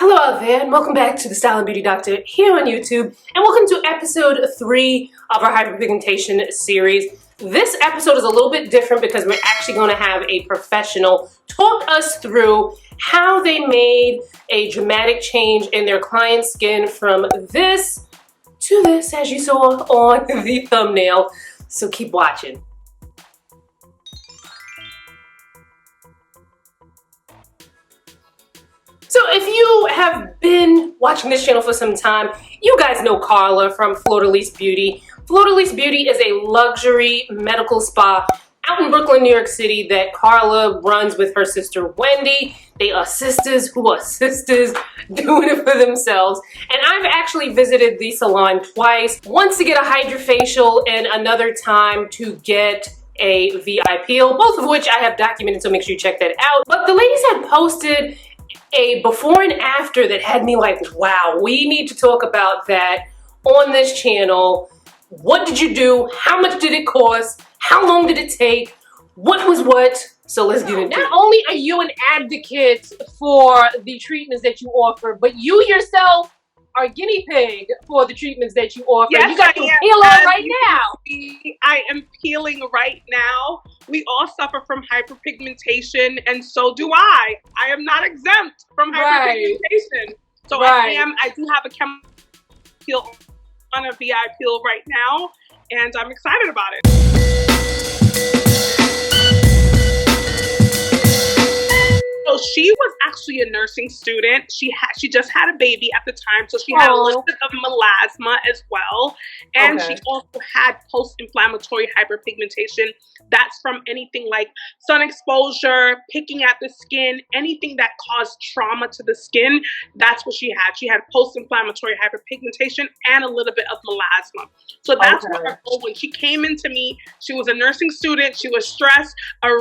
Hello out there, and welcome back to the Style and Beauty Doctor here on YouTube, and welcome to episode 3 of our hyperpigmentation series. This episode is a little bit different because we're actually going to have a professional talk us through how they made a dramatic change in their client's skin from this to this, as you saw on the thumbnail. So keep watching. So if you have been watching this channel for some time, you guys know Carla from Fleur de Lis Beauty. Fleur de Lis Beauty is a luxury medical spa out in Brooklyn, New York City that Carla runs with her sister Wendy. They are sisters who are sisters doing it for themselves. And I've actually visited the salon twice, once to get a hydrofacial and another time to get a VI peel, both of which I have documented, so make sure you check that out. But the ladies had posted a before and after that had me like, wow, we need to talk about that on this channel. What did you do? How much did it cost? How long did it take? What was what? So let's get into it. Not only are you an advocate for the treatments that you offer, but you yourself are guinea pig for the treatments that you offer. Yes, you got to peel on right now. I am peeling right now. We all suffer from hyperpigmentation, and so do I. I am not exempt from hyperpigmentation. So I do have a chemical peel on a VI peel right now, and I'm excited about it. So she was actually a nursing student. She just had a baby at the time, so she had a little bit of melasma as well. And she also had post-inflammatory hyperpigmentation. That's from anything like sun exposure, picking at the skin, anything that caused trauma to the skin. That's what she had. She had post-inflammatory hyperpigmentation and a little bit of melasma. So that's what her goal, when she came into me, she was a nursing student. She was stressed,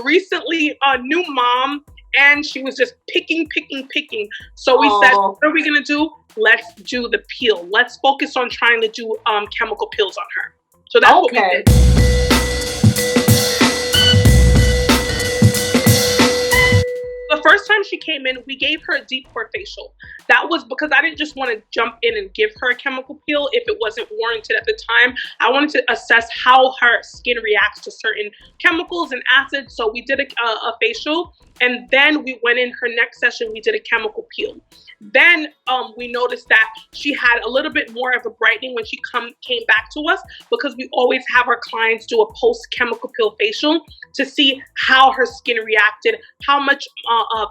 recently a new mom, and she was just picking. So we said, what are we going to do? Let's do the peel. Let's focus on trying to do chemical peels on her. So that's what we did. The first time she came in, we gave her a deep pore facial. That was because I didn't just want to jump in and give her a chemical peel if it wasn't warranted at the time. I wanted to assess how her skin reacts to certain chemicals and acids. So we did a facial, and then we went in her next session, we did a chemical peel. Then we noticed that she had a little bit more of a brightening when she came back to us, because we always have our clients do a post-chemical peel facial to see how her skin reacted, how much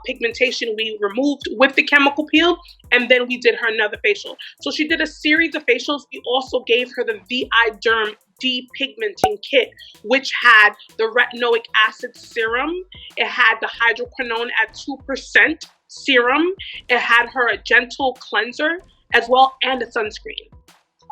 pigmentation we removed with the chemical peel, and then we did her another facial. So she did a series of facials. We also gave her the VI Derm depigmenting kit, which had the retinoic acid serum. It had the hydroquinone at 2% serum. It had her a gentle cleanser as well, and a sunscreen.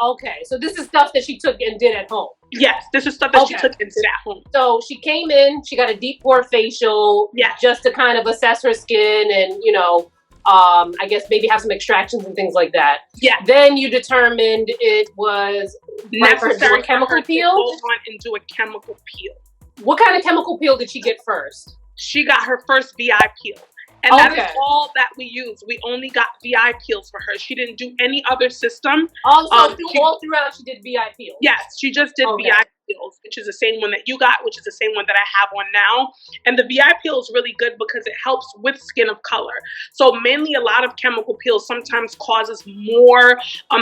Okay, so this is stuff that she took and did at home. Yes, this is stuff that she took and did at home. So she came in, she got a deep pore facial, just to kind of assess her skin and, you know, I guess maybe have some extractions and things like that. Yeah. Then you determined it was necessary for chemical peel. Go on and do a chemical peel. What kind of chemical peel did she get first? She got her first VI peel. And that is all that we use. We only got VI peels for her. She didn't do any other system. All throughout she did VI peels? Yes, she just did VI peels, which is the same one that you got, which is the same one that I have on now. And the VI peel is really good because it helps with skin of color. So mainly a lot of chemical peels sometimes causes more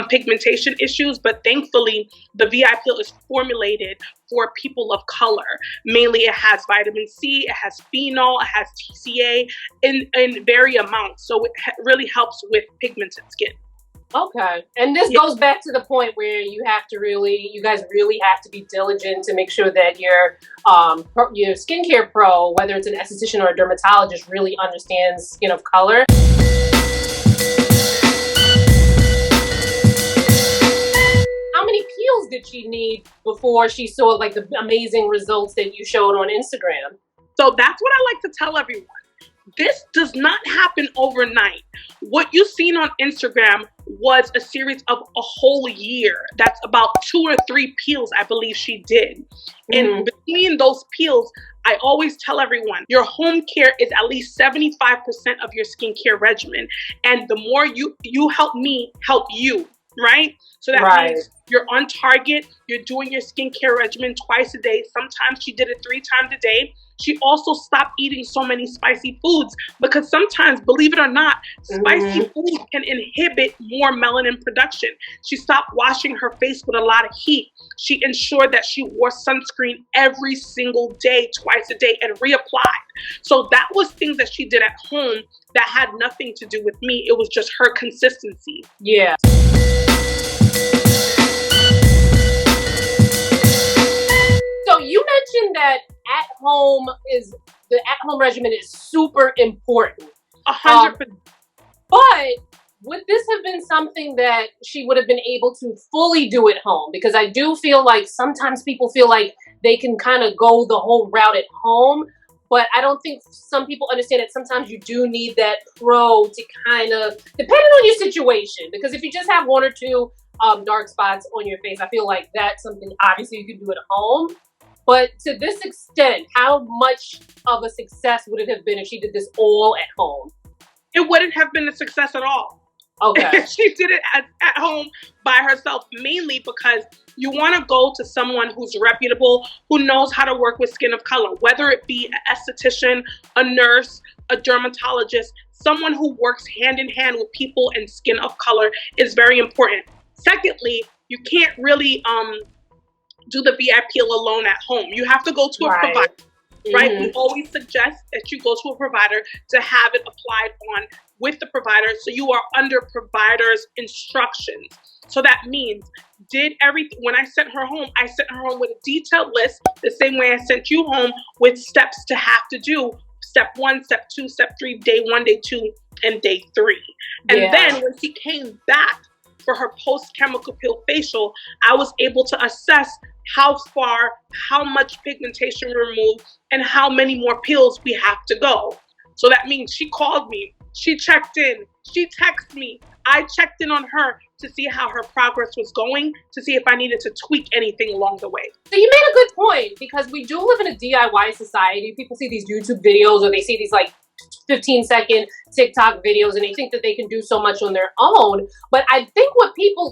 pigmentation issues, but thankfully the VI peel is formulated for people of color. Mainly it has vitamin C, it has phenol, it has TCA in very amounts. So it really helps with pigmented skin. Okay. And this goes back to the point where you guys really have to be diligent to make sure that your skincare pro, whether it's an esthetician or a dermatologist, really understands skin of color. How many peels did she need before she saw like the amazing results that you showed on Instagram? So that's what I like to tell everyone. This does not happen overnight. What you've seen on Instagram was a series of a whole year. That's about 2 or 3 peels, I believe she did. And between those peels, I always tell everyone, your home care is at least 75% of your skincare regimen. And the more you help me, help you, right? So that means you're on target, you're doing your skincare regimen twice a day. Sometimes she did it 3 times a day. She also stopped eating so many spicy foods because sometimes, believe it or not, spicy food can inhibit more melanin production. She stopped washing her face with a lot of heat. She ensured that she wore sunscreen every single day, twice a day, and reapplied. So that was things that she did at home that had nothing to do with me. It was just her consistency. Yeah. So you mentioned that the at-home regimen is super important. 100%. But would this have been something that she would have been able to fully do at home? Because I do feel like sometimes people feel like they can kind of go the whole route at home, but I don't think some people understand that sometimes you do need that pro to kind of, depending on your situation, because if you just have 1 or 2 dark spots on your face, I feel like that's something obviously you can do at home. But to this extent, how much of a success would it have been if she did this all at home? It wouldn't have been a success at all. Okay. She did it at home by herself, mainly because you want to go to someone who's reputable, who knows how to work with skin of color, whether it be an esthetician, a nurse, a dermatologist, someone who works hand in hand with people and skin of color is very important. Secondly, you can't really do the VI peel alone at home. You have to go to a provider, right? We always suggest that you go to a provider to have it applied on with the provider, so you are under provider's instructions. So that means when I sent her home with a detailed list, the same way I sent you home with steps to have to do. Step 1, step 2, step 3, day 1, day 2, and day 3. And then when she came back for her post-chemical peel facial, I was able to assess how much pigmentation removed, and how many more peels we have to go. So that means she called me, she checked in, she texted me, I checked in on her to see how her progress was going, to see if I needed to tweak anything along the way. So you made a good point, because we do live in a DIY society. People see these YouTube videos, or they see these like 15-second TikTok videos, and they think that they can do so much on their own. But I think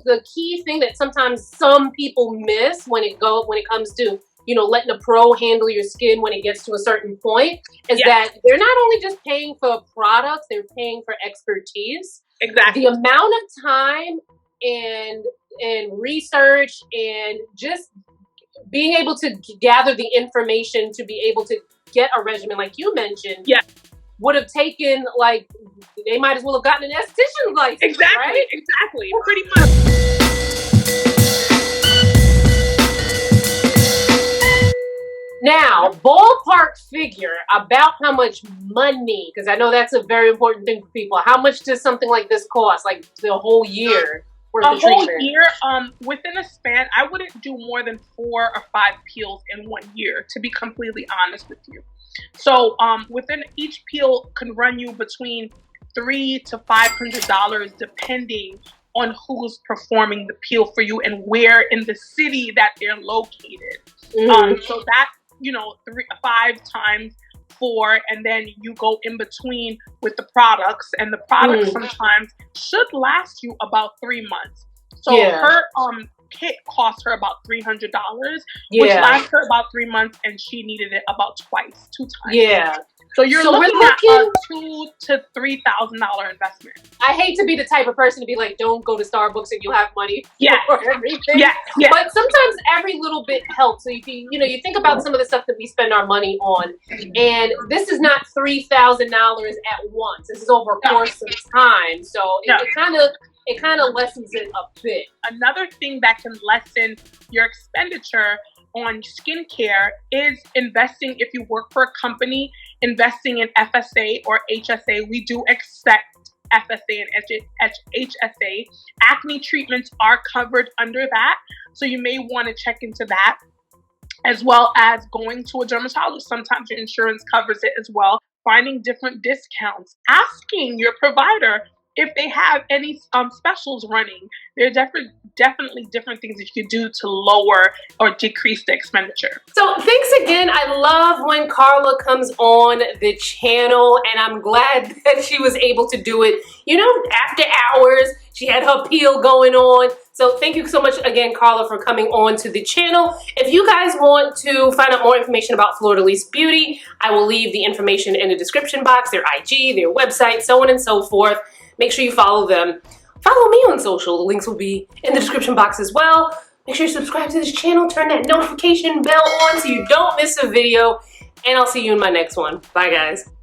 the key thing that sometimes some people miss when it comes to, letting a pro handle your skin when it gets to a certain point, is that they're not only just paying for products, they're paying for expertise. Exactly. The amount of time and research and just being able to gather the information to be able to get a regimen like you mentioned would have taken, like, they might as well have gotten an esthetician license. Exactly, right? exactly, pretty much. Now, ballpark figure about how much money, because I know that's a very important thing for people. How much does something like this cost, like the whole year worth of treatment? A whole year, within a span, I wouldn't do more than 4 or 5 peels in 1 year, to be completely honest with you. So within each peel can run you between $300 to $500, depending on who's performing the peel for you and where in the city that they're located. So that, 5 times 4, and then you go in between with the products, and the products sometimes should last you about 3 months. So her kit cost her about $300, which lasts her about 3 months, and she needed it about 2 times. So you're looking at a $2,000 to $3,000 investment. I hate to be the type of person to be like, don't go to Starbucks and you'll have money for everything. But sometimes every little bit helps. So you think about some of the stuff that we spend our money on, and this is not $3,000 at once. This is over a course of time. So it kind of lessens it a bit. Another thing that can lessen your expenditure on skincare is investing. If you work for a company, investing in FSA or HSA. We do expect FSA and HSA. Acne treatments are covered under that, so you may want to check into that, as well as going to a dermatologist. Sometimes your insurance covers it as well. Finding different discounts. Asking your provider if they have any specials running. There are definitely different things that you could do to lower or decrease the expenditure. So thanks again. I love when Carla comes on the channel, and I'm glad that she was able to do it, you know, after hours. She had her peel going on. So thank you so much again, Carla, for coming on to the channel. If you guys want to find out more information about Fleur de Lis Beauty, I will leave the information in the description box, their IG, their website, so on and so forth. Make sure you follow them. Follow me on social. The links will be in the description box as well. Make sure you subscribe to this channel. Turn that notification bell on so you don't miss a video. And I'll see you in my next one. Bye, guys.